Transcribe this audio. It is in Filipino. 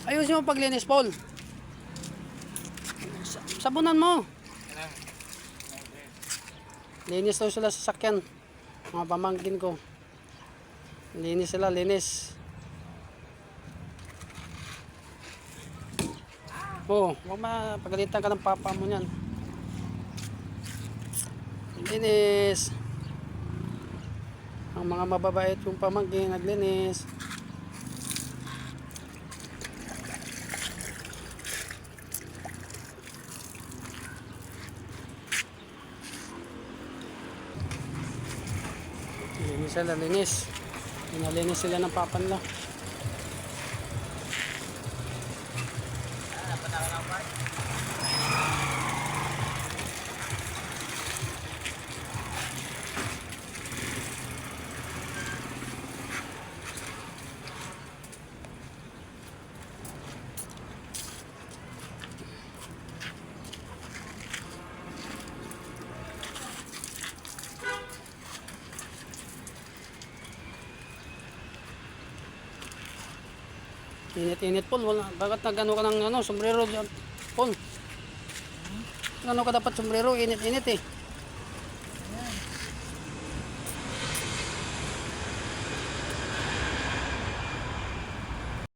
Ayusin mo paglinis, Paul. Sabunan mo. Linis daw sila sa sakyan. Mga pamangkin ko. Linis sila, linis. Oo, huwag mapagalitan ka ng papa mo niyan. Linis. Ang mga mababait yung pamangkin, naglinis. Linis sila, linis. Pinalinis sila ng papa nila. Init-init, Paul. Wala. Bakit nag-ano ka ng sombrero dyan, Paul? Ano ka dapat sombrero? Init-init eh.